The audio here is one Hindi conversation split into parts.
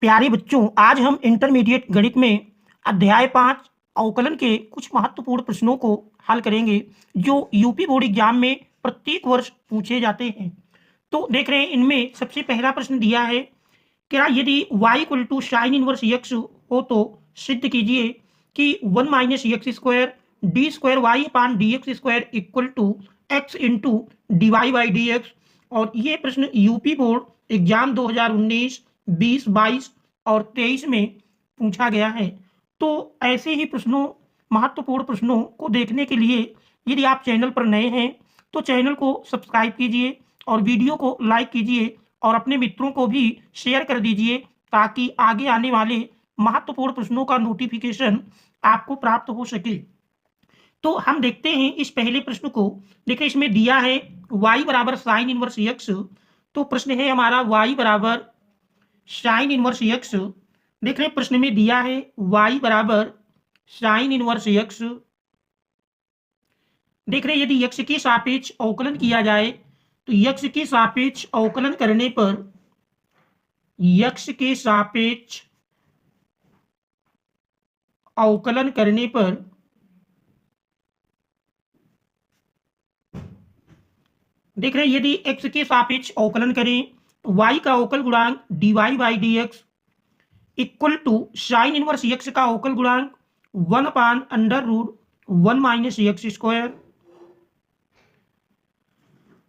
प्यारे बच्चों, आज हम इंटरमीडिएट गणित में अध्याय 5 अवकलन के कुछ महत्वपूर्ण प्रश्नों को हल करेंगे जो यूपी बोर्ड एग्जाम में प्रत्येक वर्ष पूछे जाते हैं। तो देख रहे हैं, इनमें सबसे पहला प्रश्न दिया है, क्या यदि y equal to sine inverse x हो तो सिद्ध कीजिए कि 1 minus x square d square y upon d x square equal to x into d y by d x. और ये प्रश्न यूपी बोर्ड एग्जाम 2019, 20, 22 और 23 में पूछा गया है। तो ऐसे ही प्रश्नों, महत्वपूर्ण प्रश्नों को देखने के लिए यदि आप चैनल पर नए हैं तो चैनल को सब्सक्राइब कीजिए और वीडियो को लाइक कीजिए और अपने मित्रों को भी शेयर कर दीजिए ताकि आगे आने वाले महत्वपूर्ण प्रश्नों का नोटिफिकेशन आपको प्राप्त हो सके। तो हम देखते हैं इस पहले प्रश्न को। देखिए, इसमें दिया है y बराबर साइन इनवर्स x। तो प्रश्न है हमारा y बराबर साइन इनवर्स x। देख रहे हैं, प्रश्न में दिया है y बराबर साइन इनवर्स x। देख रहे हैं, यदि x के सापेक्ष अवकलन किया जाए तो x के सापेक्ष अवकलन करने पर x के सापेक्ष अवकलन करने पर देख रहे हैं, यदि x के सापेक्ष अवकलन करें तो y का अवकल गुणांक dy by d x equal to sine inverse x का अवकल गुणांक 1 upon under root 1 minus x square.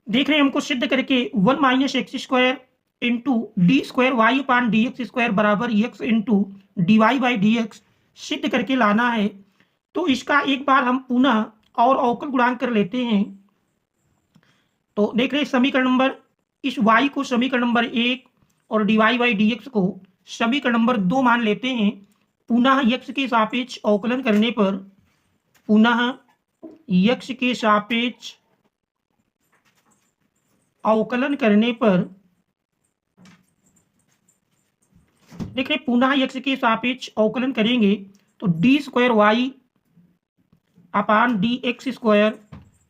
देख रहे हैं, हमको सिद्ध करके 1 minus x square into d square y upon d x square बराबर x into d y by d x सिद्ध करके लाना है। तो इसका एक बार हम पुनः और अवकल गुणांक कर लेते हैं। तो देख रहे हैं, समीकरण नंबर, इस y को समीकरण नंबर 1 और d y by d x को समीकरण नंबर 2 मान लेते हैं। पुनः x के सापेक्ष अवकलन करने पर, पुनः x के सापेक्ष अवकलन करने पर देख रहे, पुनः x के सापेक्ष अवकलन करेंगे तो d square y upon d x square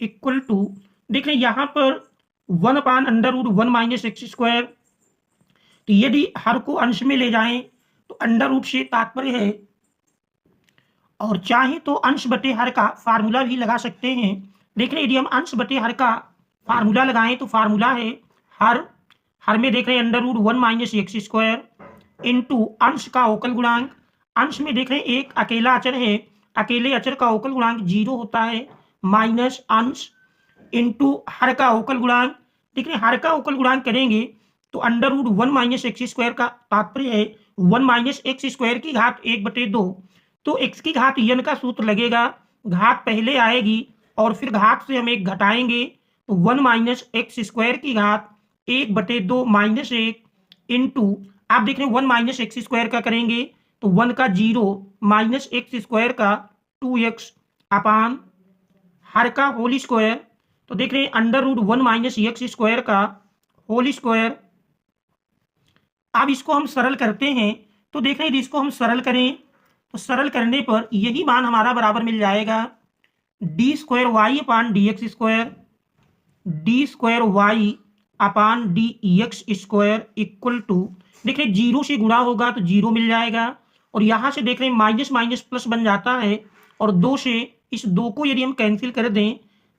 equal to, देख रहे यहाँ पर 1 upon under root 1 minus x square. तो यदि हर को अंश में ले जाएं तो अंडर रूट से तात्पर्य है, और चाहे तो अंश बटे हर का फार्मूला भी लगा सकते हैं। देख रहे, यदि हम अंश बटे हर का फार्मूला लगाएं तो फार्मूला है हर में देख रहे हैं under root 1 minus x square into अंश का अवकल गुणांक। अंश में देख रहे हैं एक अकेला अचर है, अकेले अचर का अवकल गुणांक 0 होता है, माइनस अंश इंटू हर का अवकल गुणांक। देख रहे हैं, हर का अवकल गुणांक करेंगे तो under root 1 minus x square का तात्पर्य है 1 माइनस एक्स स्क्वायर की घात 1/2। तो x की घात n का सूत्र लगेगा, घात पहले आएगी और फिर घात से हम एक घटाएंगे तो 1 माइनस एक्स स्क्वायर की घात 1/2 माइनस 1 इंटू, आप देख रहे हैं 1 माइनस एक्स स्क्वायर का करेंगे तो 1 का 0 माइनस एक्स स्क्वायर का 2x अपान हर का होल स्क्वायर। तो देख रहे हैं under root 1 minus x square का होल स्क्वायर। अब इसको हम सरल करते हैं तो देख रहे हैं, इसको हम सरल करें तो सरल करने पर यही मान हमारा बराबर मिल जाएगा d square y upon d x square, d square y upon d x square equal to, देख रहे 0 से गुणा होगा तो 0 मिल जाएगा और यहाँ से देख रहे हैं माइनस माइनस प्लस बन जाता है और 2 से इस 2 को यदि हम कैंसिल कर दें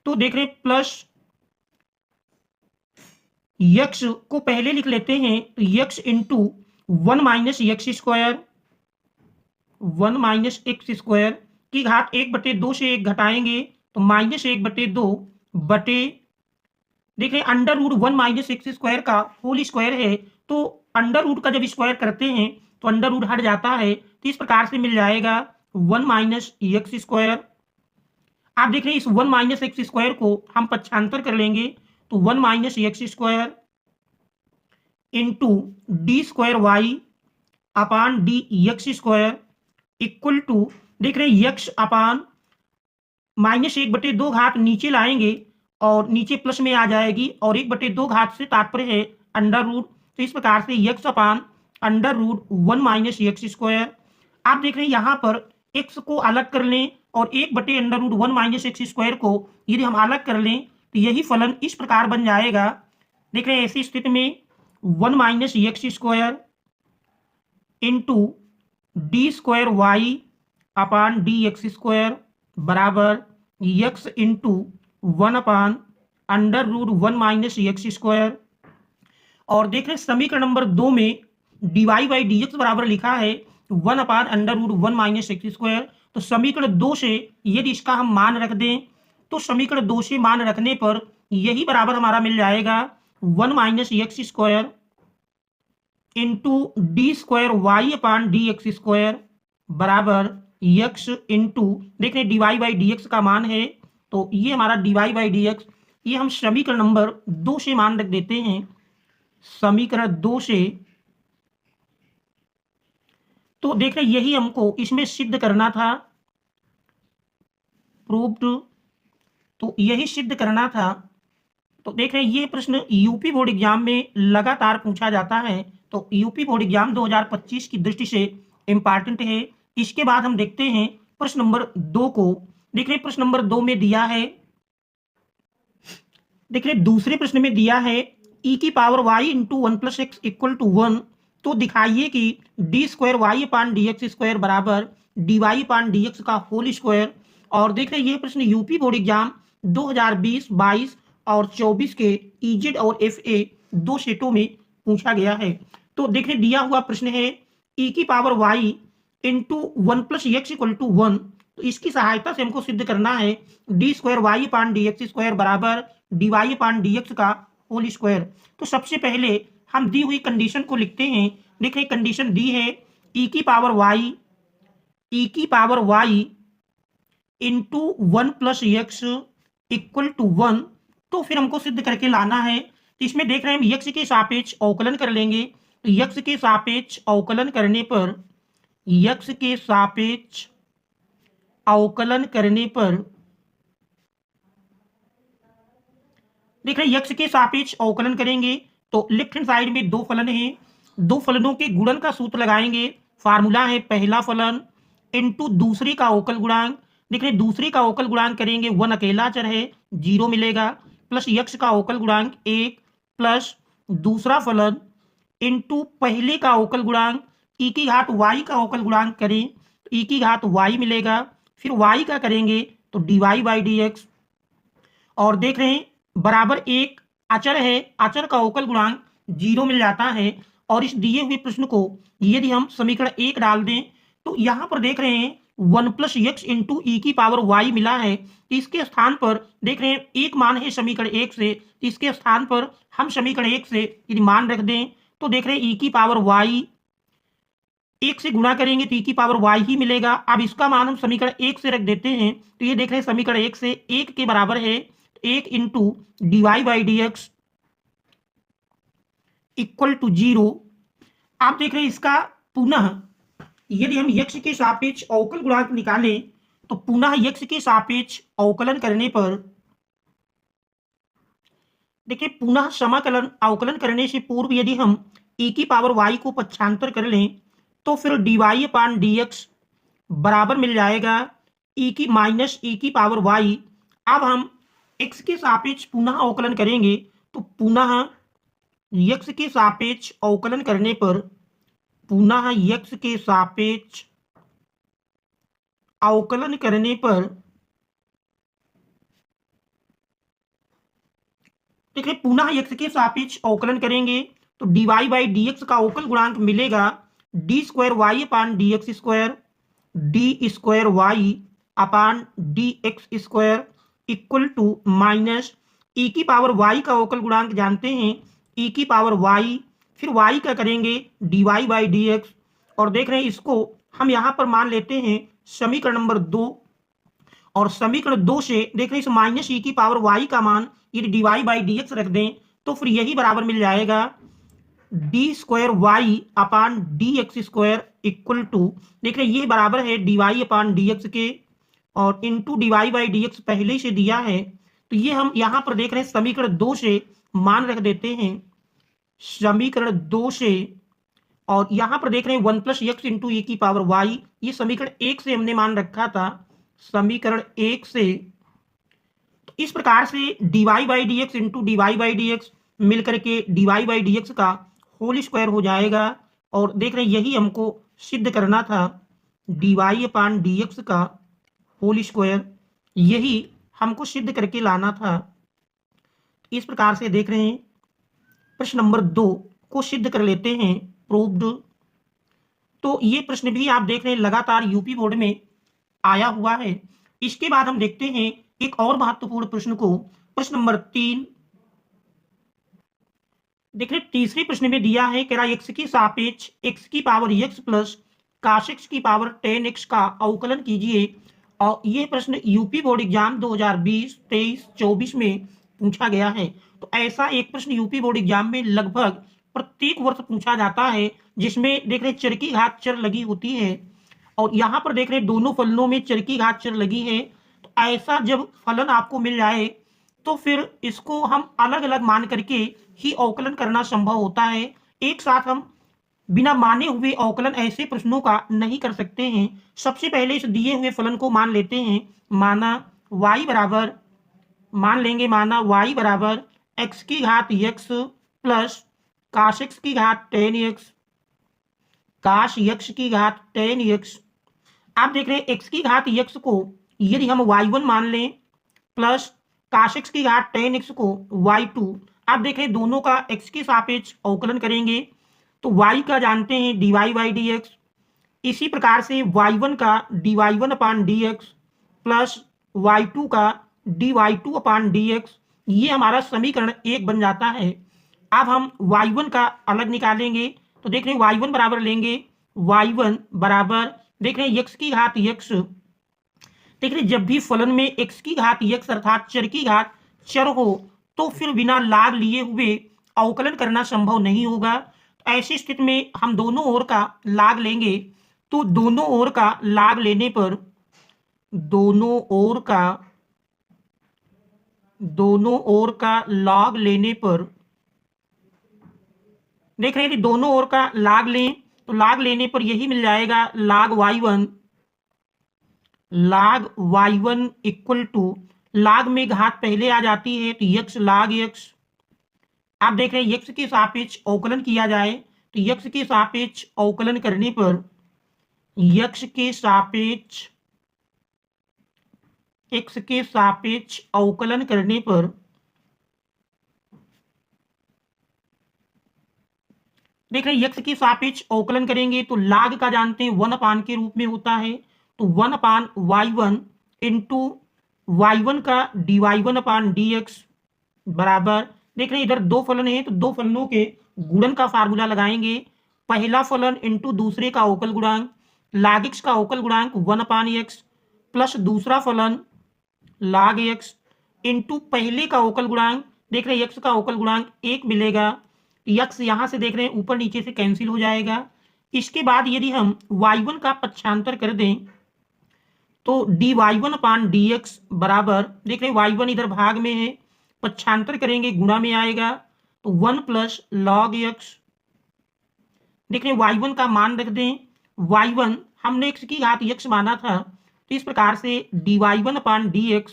तो देख रहे हैं प्लस x को पहले लिख लेते हैं तो x into 1 minus x square, 1 minus x square की घात 1/2 से एक घटाएंगे तो माइनस 1/2 बटे, देख रहे हैं under root 1 minus x square का होल स्क्वायर है। तो अंडर रूट का जब स्क्वायर करते हैं तो अंडर रूट हट जाता है, तो इस प्रकार से मिल जाएगा 1 माइनस एक्स स्क्वायर। आप देख रहे हैं इस 1 माइनस एक्स स्क्वायर को हम पक्षांतर कर लेंगे तो 1 minus x square into d square y upon d x square equal to, देख रहे हैं x अपान माइनस 1/2 घात नीचे लाएंगे और नीचे प्लस में आ जाएगी और 1/2 घात से तात्पर्य है अंडर रूट। तो इस प्रकार से x upon under root 1 minus x square. आप देख रहे हैं यहाँ पर x को अलग कर लें और 1/अंडर रूट 1 माइनस एक्स स्क्वायर को यदि हम अलग कर लें तो यही फलन इस प्रकार बन जाएगा। देख रहे हैं ऐसी स्थिति में 1 minus x square into d square y upon d x square बराबर यक्स इंटू 1/√1 - x²। और देख रहे समीकरण नंबर 2 में dy बाई डी एक्स बराबर लिखा है 1/√1 - x²। तो समीकरण 2 से यदि इसका हम मान रख दें तो समीकरण 2 से मान रखने पर यही बराबर हमारा मिल जाएगा 1 - x² into d square y upon d x square बराबर यक्स इंटू देख रहे d y by d x का मान है, तो ये हमारा d y by d x, ये हम समीकरण नंबर 2 से मान रख देते हैं। समीकरण 2 से तो देख रहे यही हमको इसमें सिद्ध करना था, प्रूव्ड, तो यही सिद्ध करना था। तो देख रहे हैं ये प्रश्न यूपी बोर्ड एग्जाम में लगातार पूछा जाता है, तो यूपी बोर्ड एग्जाम 2025 की दृष्टि से इंपॉर्टेंट है। इसके बाद हम देखते हैं प्रश्न नंबर 2 को। देख रहे प्रश्न नंबर 2 में दिया है, देख रहे दूसरे प्रश्न में दिया है e की पावर y इंटू 1 + x = 1। तो दिखाइए कि D square y upon d x square बराबर D Y upon d x का होल स्क्वायर। और देख रहे ये प्रश्न यूपी बोर्ड एग्जाम 2020, 22 और 24 के ईजेड और FA 2 सेटों में पूछा गया है। तो देख रहे दिया हुआ प्रश्न है e की पावर y इंटू 1 + x = 1। तो इसकी सहायता से हमको सिद्ध करना है D square y upon d x square बराबर D Y upon d x का होल स्क्वायर। तो सबसे पहले हम दी हुई कंडीशन को लिखते हैं। देखिए कंडीशन दी है e की पावर y इंटू 1 + x = 1। तो फिर हमको सिद्ध करके लाना है। तो इसमें देख रहे हैं हम यक्स के सापेक्ष अवकलन कर लेंगे। तो यक्स के सापेक्ष अवकलन करने पर यक्स के सापेक्ष अवकलन करने पर देख रहे यक्स के सापेक्ष अवकलन करेंगे तो लेफ्ट हैंड साइड में दो फलन हैं, दो फलनों के गुणन का सूत्र लगाएंगे। फार्मूला है पहला फलन इंटू दूसरे का अवकल गुणांक। देख रहे दूसरे का अवकल गुणांक करेंगे 1 अकेला चर है 0 मिलेगा, प्लस यक्स का अवकल गुणांक 1 प्लस दूसरा फलन इंटू पहले का अवकल गुणांक e की घात y का अवकल गुणांक करें तो e की घात y मिलेगा, फिर y का करेंगे तो dy बाई डी एक्स। और देख रहे हैं बराबर एक अचर है, अचर का अवकल गुणांक 0 मिल जाता है। और इस दिए हुए प्रश्न को यदि हम समीकरण 1 डाल दें तो यहां पर देख रहे हैं 1 + x इंटू ई की पावर y मिला है। इसके स्थान पर देख रहे हैं एक मान है समीकरण 1 से, इसके स्थान पर हम समीकरण 1 से यदि मान रख दें तो देख रहे हैं ई की पावर y 1 से गुणा करेंगे तो ई की पावर y ही मिलेगा। अब इसका मान हम समीकरण 1 से रख देते हैं तो ये देख रहे हैं समीकरण 1 से 1 के बराबर है 1 into d y by d x = 0। आप देख रहे हैं इसका पुनः यदि हम यक्ष के सापेक्ष अवकल गुणांक निकालें तो पुनः यक्ष के सापेक्ष अवकलन करने पर देखिए पुनः समाकलन अवकलन करने से पूर्व यदि हम e की पावर y को पक्षांतर कर लें तो फिर dy अपान dx बराबर मिल जाएगा e की पावर y। अब हम x के सापेक्ष पुनः अवकलन करेंगे तो पुनः x के सापेक्ष अवकलन करने पर पुनः x के सापेक्ष अवकलन करने पर देखिए पुनः x के सापेक्ष अवकलन करेंगे तो dy बाई डी एक्स का अवकल गुणांक मिलेगा d square y upon d x square d square y upon d x square = minus e की पावर y का अवकल गुणांक जानते हैं e की पावर y, फिर y का करेंगे dy बाई डी एक्स। और देख रहे हैं इसको हम यहाँ पर मान लेते हैं समीकरण नंबर 2। और समीकरण 2 से देख रहे हैं इस माइनस ई की पावर y का मान यदि dy बाई डी एक्स रख दें तो फिर यही बराबर मिल जाएगा d square y upon d x square = देख रहे हैं ये बराबर है dy अपान डी एक्स के और into dy by d x पहले से दिया है। तो ये हम यहाँ पर देख रहे हैं समीकरण 2 से मान रख देते हैं समीकरण 2 से। और यहाँ पर देख रहे हैं 1 + x इंटू ई की पावर y, ये समीकरण 1 से हमने मान रखा था समीकरण 1 से। तो इस प्रकार से dy by d x into dy by d x मिल करके dy बाई डी एक्स का होल स्क्वायर हो जाएगा और देख रहे हैं यही हमको सिद्ध करना था, dy/dx का होल स्क्वायर, यही हमको सिद्ध करके लाना था। इस प्रकार से देख रहे हैं प्रश्न नंबर 2 को सिद्ध कर लेते हैं, प्रूव्ड। तो ये प्रश्न भी आप देख रहे हैं लगातार यूपी बोर्ड में आया हुआ है। इसके बाद हम देखते हैं एक और महत्वपूर्ण प्रश्न को, प्रश्न नंबर 3। देख रहे तीसरे प्रश्न में दिया है कि x की सापेक्ष x की power x plus cos x की पावर 10x का अवकलन कीजिए। और ये प्रश्न यूपी बोर्ड एग्जाम 2020, 23, 24 में पूछा गया है। तो ऐसा एक प्रश्न यूपी बोर्ड एग्जाम में लगभग प्रत्येक वर्ष पूछा जाता है, जिसमें देख रहे चर की घात चर लगी होती है और यहाँ पर देख रहे दोनों फलनों में चर की घात चर लगी है। तो ऐसा जब फलन आपको मिल जाए तो फिर इसको हम अलग अलग मान करके ही अवकलन करना संभव होता है। एक साथ हम बिना माने हुए अवकलन ऐसे प्रश्नों का नहीं कर सकते हैं। सबसे पहले इस दिए हुए फलन को मान लेते हैं, माना y बराबर, मान लेंगे माना y बराबर x की घात x प्लस cos x की घात 10x, cos x की घात 10x। आप देख रहे हैं x की घात x को यदि हम y1 मान लें प्लस cos x की घात 10x को y2, आप देख रहे हैं दोनों का x के सापेक्ष अवकलन करेंगे तो y का जानते हैं dy/dx, इसी प्रकार से y1 का dy1/dx प्लस y2 का dy2/dx, ये हमारा समीकरण 1 बन जाता है। अब हम y1 का अलग निकालेंगे तो देख रहे हैं y1 बराबर लेंगे, y1 बराबर देख रहे हैं x की घात x। देख रहे जब भी फलन में x की घात x अर्थात चर की घात चर हो तो फिर बिना लाग लिए हुए अवकलन करना संभव नहीं होगा। ऐसी स्थिति में हम दोनों ओर का लाग लेंगे तो दोनों ओर का लाग लेने पर लाग लेने पर देख रहे हैं कि दोनों ओर का लाग लें तो लाग लेने पर यही मिल जाएगा लाग y1 इक्वल टू, लाग में घात पहले आ जाती है तो x लाग x। आप देख रहे हैं x के सापेक्ष अवकलन किया जाए तो x के सापेक्ष अवकलन करने पर x के सापेक्ष अवकलन करने पर देख रहे हैं x के सापेक्ष अवकलन करेंगे तो लाग का जानते हैं 1 के रूप में होता है तो 1/y1 इंटू y1 का dy1/dx बराबर, देख रहे हैं इधर दो फलन है तो दो फलनों के गुणन का फार्मूला लगाएंगे। पहला फलन इंटू दूसरे का अवकल गुणांक, लाग x का अवकल गुणांक 1/x प्लस दूसरा फलन लाग x इंटू पहले का अवकल गुणांक, देख रहे हैं x का अवकल गुणांक 1 मिलेगा, x यहां से देख रहे हैं ऊपर नीचे से कैंसिल हो जाएगा। इसके बाद यदि हम y1 का पक्षांतर कर दें तो dy1/dx बराबर, देख रहे हैं y1 इधर भाग में है, पक्षांतर करेंगे गुणा में आएगा तो 1 प्लस लॉग x। देख रहे हैं y1 का मान रख दें, y1 हमने x की घात x माना था तो इस प्रकार से dy1/dx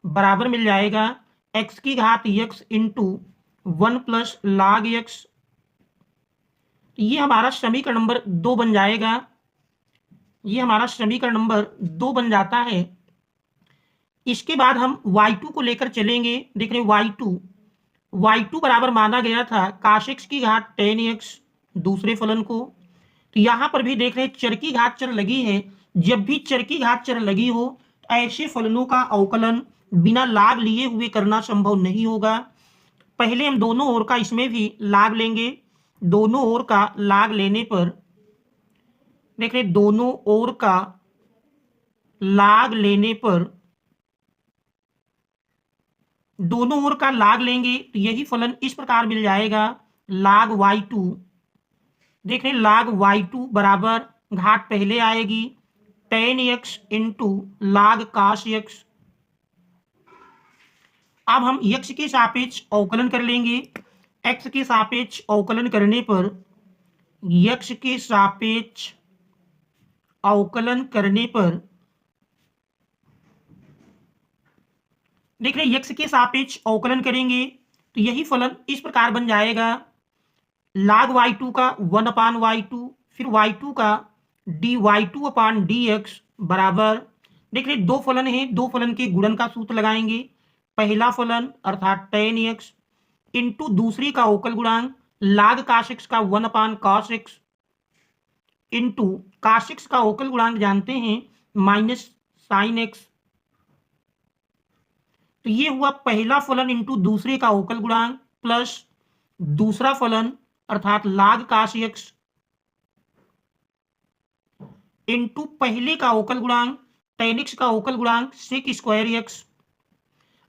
बराबर मिल जाएगा x की घात x into 1 plus log x। ये हमारा समीकरण नंबर 2 बन जाएगा, ये हमारा समीकरण नंबर 2 बन जाता है। इसके बाद हम y2 को लेकर चलेंगे, देख रहे हैं y2 बराबर माना गया था cos x की घात 10x दूसरे फलन को, तो यहां पर भी देख रहे हैं चर की घात चर लगी है। जब भी चर की घात चर लगी हो तो ऐसे फलनों का अवकलन बिना लाग लिए हुए करना संभव नहीं होगा। पहले हम दोनों ओर का इसमें भी लाग लेंगे, दोनों ओर का लाग लेने पर देख रहे दोनों ओर का लाग लेने पर दोनों ओर का लाग लेंगे तो यही फलन इस प्रकार मिल जाएगा लाग y2। देख रहे लाग y2 बराबर घात पहले आएगी 10x इंटू लाग cos x। अब हम x के सापेक्ष अवकलन कर लेंगे, x के सापेक्ष अवकलन करने पर x के सापेक्ष अवकलन करने पर देख रहे x के सापेक्ष अवकलन करेंगे तो यही फलन इस प्रकार बन जाएगा log y2 का 1/y2, फिर y2 का dy2/dx बराबर, देख रहे दो फलन है, दो फलन के गुणन का सूत्र लगाएंगे। पहला फलन अर्थात tan x इंटू दूसरे का अवकल गुणांक log cos x का 1/cos x into cos x का अवकल गुणांक जानते हैं माइनस sin x। तो ये हुआ पहला फलन इंटू दूसरे का अवकल गुणांक प्लस दूसरा फलन अर्थात log cos x इंटू पहले का अवकल गुणांक tan x का अवकल गुणांक sec स्क्वायर x।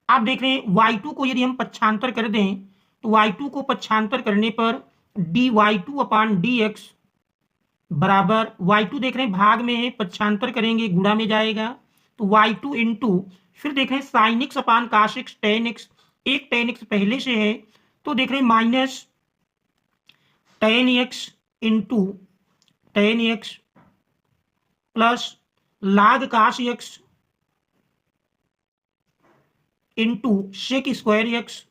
आप देख रहे हैं y2 को यदि हम पक्षांतर कर दें तो y2 को पक्षांतर करने पर dy2/dx बराबर, y2 देख रहे हैं भाग में है, पक्षांतर करेंगे गुणा में जाएगा, तो y2 इंटू फिर देख रहे हैं sin x/cos x tan x, एक tan x पहले से है तो देख रहे हैं minus tan x into tan x plus log cos x into sec square x।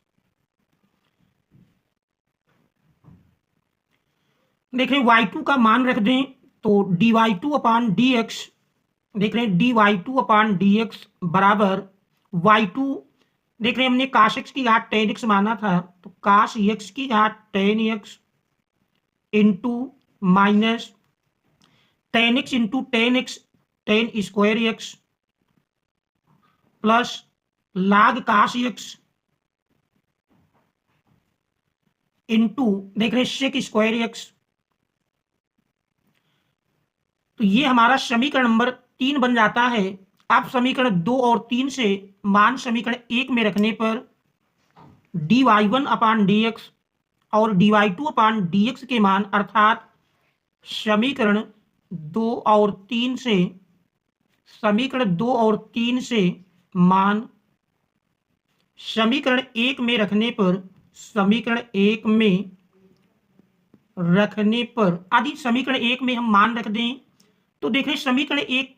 देख रहे हैं y2 का मान रख दें तो dy2/dx, देख रहे हैं dy2/dx बराबर y2, देख रहे हैं हमने cos x की घात tan x माना था तो cos x की घात tan x into minus tan x into tan x tan square x plus log cos x into देख रहे हैं sec स्क्वायर x। तो ये हमारा समीकरण नंबर 3 बन जाता है। आप समीकरण 2 और 3 से मान समीकरण 1 में रखने पर dy1/dx और dy2/dx के मान अर्थात समीकरण 2 और 3 से मान समीकरण 1 में रखने पर आदि समीकरण 1 में हम मान रख दें तो देख रहे समीकरण 1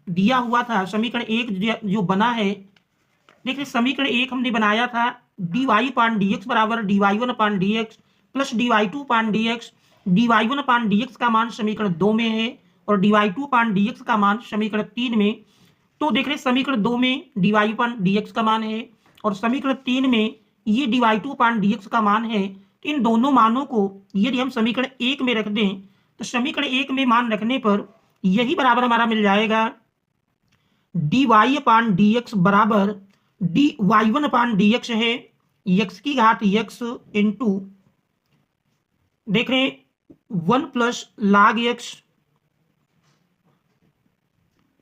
दिया हुआ था, समीकरण 1 जो बना है, देख रहे समीकरण 1 हमने बनाया था dy/dx बराबर dy1/dx प्लस dy2/dx। dy1/dx का मान समीकरण 2 में है और dy2/dx का मान समीकरण 3 में। तो देख रहे समीकरण 2 में dy1/dx का मान है और समीकरण 3 में ये dy2/dx का मान है। इन दोनों मानों को यदि हम समीकरण 1 में रख दें तो समीकरण 1 में मान रखने पर यही बराबर हमारा मिल जाएगा dy/dx बराबर dy1/dx है x की घात x इंटू देख रहे 1 plus log x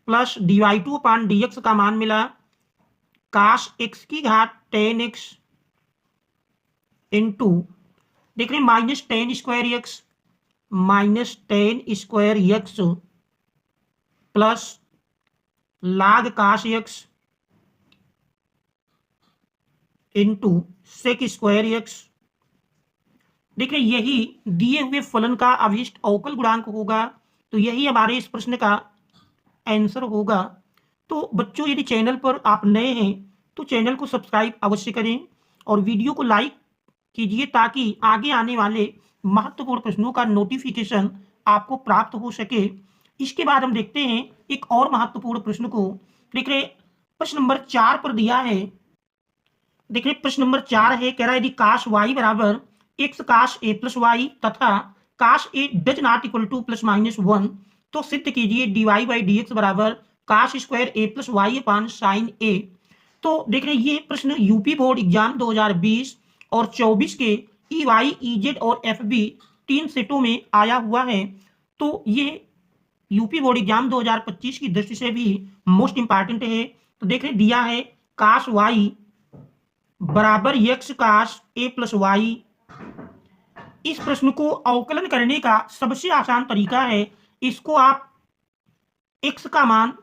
plus dy2/dx का मान मिला cos x की घात tan x इंटू देख रहे minus tan square x plus log cos x into sec square x। देख रहे यही दिए हुए फलन का अभिष्ट अवकल गुणांक होगा, तो यही हमारे इस प्रश्न का आंसर होगा। तो बच्चों यदि चैनल पर आप नए हैं तो चैनल को सब्सक्राइब अवश्य करें और वीडियो को लाइक कीजिए ताकि आगे आने वाले महत्वपूर्ण प्रश्नों का नोटिफिकेशन आपको प्राप्त हो सके। इसके बाद हम देखते हैं एक और महत्वपूर्ण प्रश्न को। देख रहे प्रश्न नंबर 4 पर दिया है, देख रहे प्रश्न नंबर 4 है, कह रहा है यदि cos y बराबर x cos a plus y तथा cos a does not equal to plus minus 1 तो सिद्ध कीजिए dy/dx बराबर cos square a plus y upon sine a। तो देख रहे हैं ये प्रश्न यूपी बोर्ड एग्जाम 2020 और 24 के EY, EZ और FB 3 सेटों में आया हुआ है। तो ये यूपी बोर्ड एग्जाम 2025 की दृष्टि से भी मोस्ट इंपॉर्टेंट है। तो देख रहे दिया है cos y बराबर x cos a plus y. इस प्रश्न को अवकलन करने का सबसे आसान तरीका है, इसको आप x का मान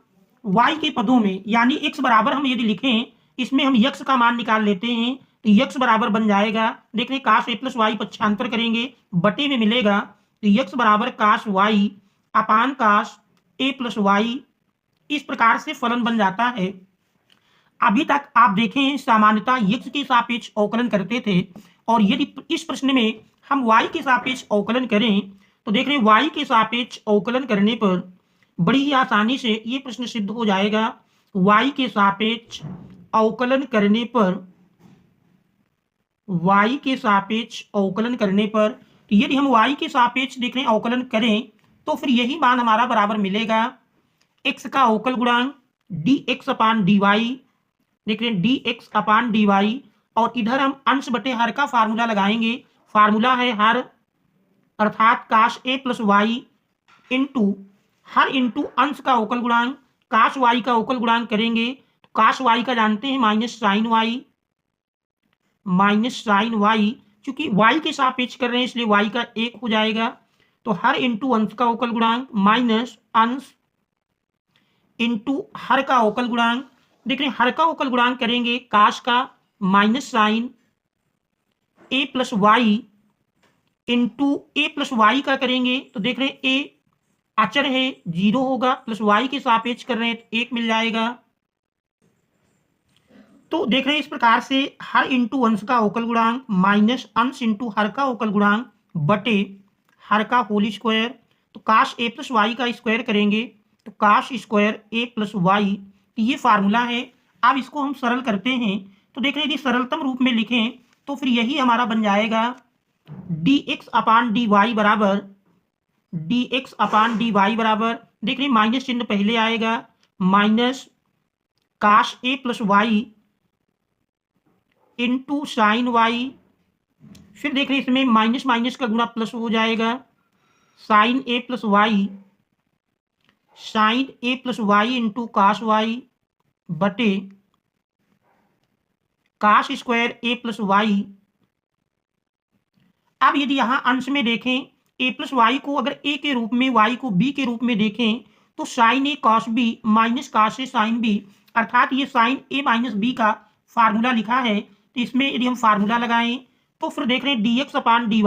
y के पदों में यानी x बराबर हम यदि लिखें इसमें हम x का मान निकाल लेते हैं तो x बराबर बन जाएगा, देख रहे cos a प्लस वाई पक्षांतर करेंगे बटे में मिलेगा तो x बराबर cos y upon cos a plus y. इस प्रकार से फलन बन जाता है। अभी तक आप देखें सामान्यतः x के सापेक्ष अवकलन करते थे और यदि इस प्रश्न में हम y के सापेक्ष अवकलन करें तो देख रहे हैं y के सापेक्ष अवकलन करने पर बड़ी ही आसानी से ये प्रश्न सिद्ध हो जाएगा। y के सापेक्ष अवकलन करने पर y के सापेक्ष अवकलन करने पर यदि हम y के सापेक्ष देख रहे हैं अवकलन करें तो फिर यही मान हमारा बराबर मिलेगा x का अवकल गुणांक dx अपान dy, देख रहे हैं dx अपान dy, और इधर हम अंश बटे हर का फार्मूला लगाएंगे। फार्मूला है हर अर्थात cos a plus y into हर इंटू अंश का अवकल गुणांक काश y का अवकल गुणांक करेंगे तो काश y का जानते हैं माइनस साइन y, चूंकि y के सापेक्ष कर रहे हैं इसलिए y का 1 हो जाएगा। तो हर इंटू अंश का अवकल गुणांक माइनस अंश इंटू हर का अवकल गुणांक, देख रहे हैं हर का अवकल गुणांक करेंगे काश का minus sine a plus y into a plus y का करेंगे तो देख रहे हैं a अचर है 0 होगा, प्लस y के सापेक्ष कर रहे हैं तो 1 मिल जाएगा। तो देख रहे हैं इस प्रकार से हर इंटू अंश का अवकल गुणांक माइनस अंश इंटू हर का अवकल गुणांक बटे हर का होल स्क्वायर, तो काश a प्लस वाई का स्क्वायर करेंगे तो cos square a plus y, ये फार्मूला है। अब इसको हम सरल करते हैं तो देख रहे हैं यदि सरलतम रूप में लिखें तो फिर यही हमारा बन जाएगा dx अपान dy बराबर देख रहे हैं माइनस चिन्ह पहले आएगा minus cos a plus y into sine y, फिर देख रहे हैं इसमें माइनस माइनस का गुणा प्लस हो जाएगा sine a plus y into cos y बटे cos square a plus Y. अब यदि यहां अंश में देखें a प्लस वाई को अगर a के रूप में y को b के रूप में देखें तो sine a cos b minus cos a sine b, अर्थात ये साइन a माइनस b का फार्मूला लिखा है। तो इसमें यदि हम फार्मूला लगाएं तो फिर देख रहे हैं dx अपान dy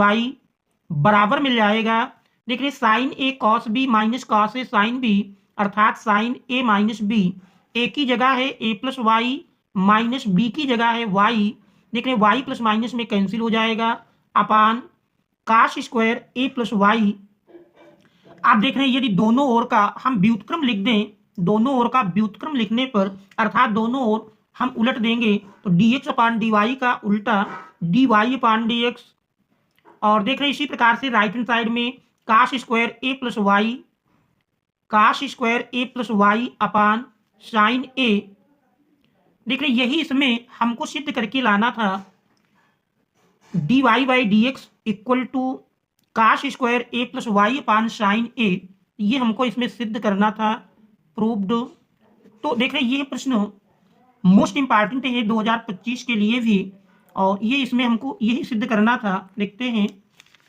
बराबर मिल जाएगा, देख रहे हैं sine a cos b minus cos a sine b, अर्थात sine a minus b, a की जगह है a plus y minus b की जगह है y, देख रहे हैं y प्लस माइनस में कैंसिल हो जाएगा अपान काश स्क्वायर a प्लस वाई। आप देख रहे हैं यदि दोनों ओर का हम व्युत्क्रम लिख दें, दोनों ओर का व्युत्क्रम लिखने पर अर्थात दोनों ओर हम उलट देंगे तो dx अपान dy का उल्टा dy अपान dx, और देख रहे हैं इसी प्रकार से राइट हैंड साइड में cos square a plus y upon sine a, देख रहे हैं यही इसमें हमको सिद्ध करके लाना था dy by dx equal to cos square a plus y upon sine a, ये हमको इसमें सिद्ध करना था प्रूव्ड। तो देख रहे हैं ये प्रश्न मोस्ट इंपॉर्टेंट है 2025 के लिए भी, और ये इसमें हमको यही सिद्ध करना था। देखते हैं,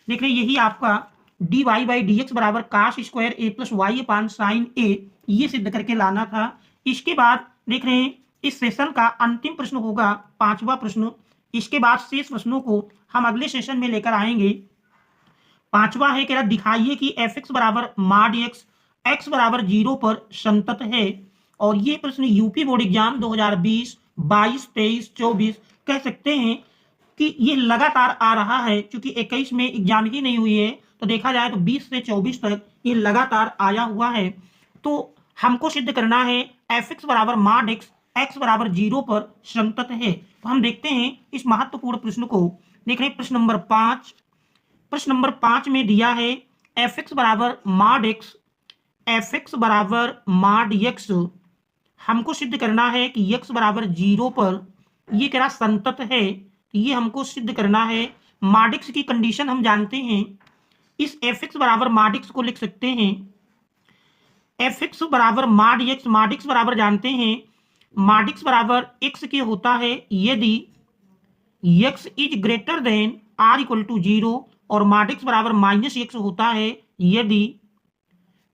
देख रहे हैं यही आपका dy बाई dx बराबर cos square a plus y upon sine a, ये सिद्ध करके लाना था। इसके बाद देख रहे हैं इस सेशन का अंतिम प्रश्न होगा 5वां प्रश्न, इसके बाद शेष प्रश्नों को हम अगले सेशन में लेकर आएंगे। 5वां है, कह रहा दिखाइए कि fx बराबर माड x बराबर 0 पर संतत है, और ये प्रश्न यूपी बोर्ड एग्जाम 2020, 22, 23, 24 कह सकते हैं कि ये लगातार आ रहा है, क्योंकि 21 में एग्जाम ही नहीं हुई है तो देखा जाए तो 20 से 24 तक ये लगातार आया हुआ है। तो हमको सिद्ध करना है fx बराबर माड x बराबर 0 पर संतत है। तो हम देखते हैं इस महत्वपूर्ण प्रश्न को। देख रहे हैं प्रश्न नंबर 5 में दिया है fx बराबर माड x, हमको सिद्ध करना है कि x बराबर 0 पर ये कह रहा संतत है, ये हमको सिद्ध करना है। माड x की कंडीशन हम जानते हैं, इस fx बराबर माड x को लिख सकते हैं fx बराबर माड x बराबर जानते हैं माड x बराबर x के होता है यदि x is greater than r equal to 0, और माड x बराबर माइनस x होता है यदि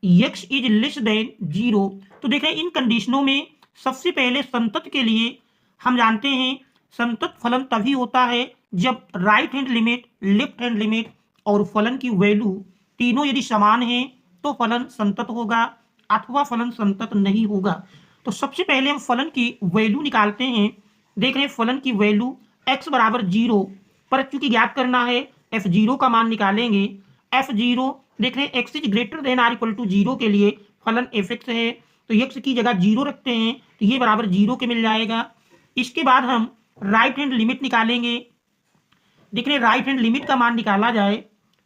x इज लेस देन 0। तो देख रहे हैं इन कंडीशनों में सबसे पहले संतत के लिए हम जानते हैं संतत फलन तभी होता है जब right hand limit, left hand limit और फलन की वैल्यू तीनों यदि समान हैं तो फलन संतत होगा, अथवा फलन संतत नहीं होगा। तो सबसे पहले हम फलन की वैल्यू निकालते हैं। देख रहे हैं फलन की वैल्यू x बराबर 0 पर चूंकि ज्ञात करना है f0 का मान निकालेंगे। f0 देख रहे हैं x is greater than R equal to 0 के लिए फलन fx है, तो x की जगह 0 रखते हैं तो ये बराबर 0 के मिल जाएगा। इसके बाद हम राइट हैंड लिमिट निकालेंगे। देख रहे हैं राइट हैंड लिमिट का मान निकाला जाए,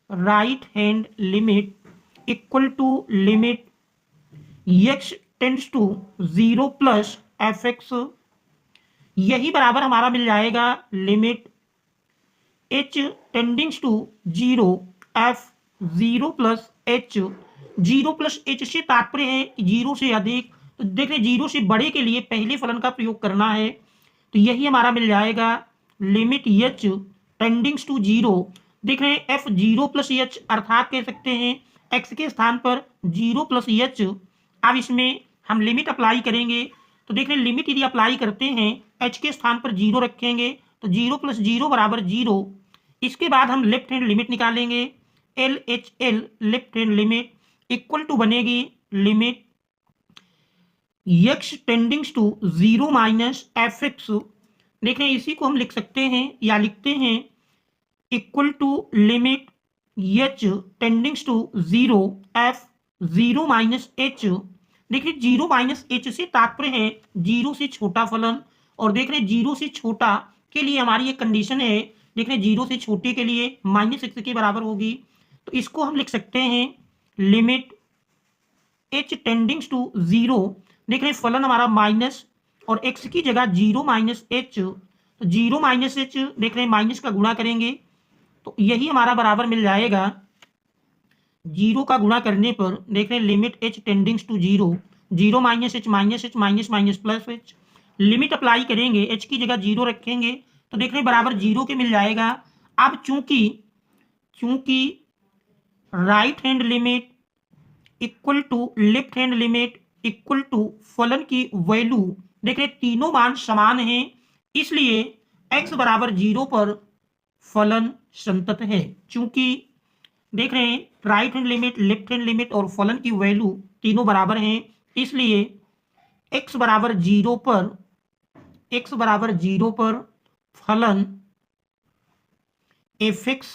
right hand limit equal to limit x tends to 0 plus fx, यही बराबर हमारा मिल जाएगा limit h tendings to 0 f0 plus h। 0 plus h से तात्पर्य है 0 से अधिक, तो देख रहे 0 से बड़े के लिए पहले फलन का प्रयोग करना है, तो यही हमारा मिल जाएगा लिमिट h टेंडिंग्स टू 0। देख रहे हैं f0 प्लस h अर्थात कह सकते हैं x के स्थान पर 0 प्लस h। अब इसमें हम लिमिट अप्लाई करेंगे, तो देख रहे हैं लिमिट यदि अप्लाई करते हैं h के स्थान पर 0 रखेंगे तो 0 प्लस 0 बराबर 0। इसके बाद हम लेफ्ट हैंड लिमिट निकालेंगे, LHL left hand limit equal to बनेगी limit x tendings to 0 minus fx। देख रहे हैं इसी को हम लिख सकते हैं या लिखते हैं equal to limit h tendings to 0 f0 minus h। देखिए 0 माइनस h से तात्पर्य है 0 से छोटा फलन, और देख रहे हैं 0 से छोटा के लिए हमारी एक कंडीशन है, देख रहे हैं 0 से छोटे के लिए माइनस x के बराबर होगी, तो इसको हम लिख सकते हैं लिमिट h टेंडिंग्स टू 0। देख रहे हैं फलन हमारा माइनस और x की जगह 0 माइनस h, तो 0 माइनस h देख रहे हैं माइनस का गुणा करेंगे तो यही हमारा बराबर मिल जाएगा 0 का गुणा करने पर देख रहे हैं limit h tendings to 0, 0 minus h minus minus plus h। Limit apply करेंगे h की जगह 0 रखेंगे तो देख रहे हैं बराबर 0 के मिल जाएगा। अब चूंकि right hand limit equal to left hand limit equal to फलन की वैल्यू देख रहे तीनों मान समान हैं, इसलिए x बराबर 0 पर फलन संतत है। चूंकि देख रहे हैं right hand limit left hand limit और फलन की वैल्यू तीनों बराबर हैं, इसलिए x बराबर 0 पर फलन fx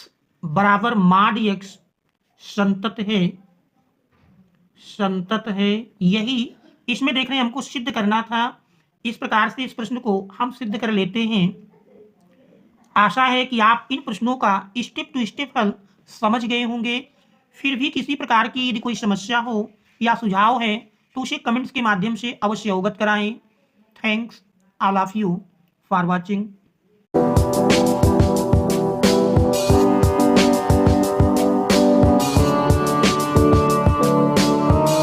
बराबर माड x संतत है। यही इसमें देख रहे हैं हमको सिद्ध करना था, इस प्रकार से इस प्रश्न को हम सिद्ध कर लेते हैं। आशा है कि आप इन प्रश्नों का स्टेप टू स्टेप हल समझ गए होंगे। फिर भी किसी प्रकार की यदि कोई समस्या हो या सुझाव है तो उसे कमेंट्स के माध्यम से अवश्य अवगत कराएं। Thanks all of you for watching.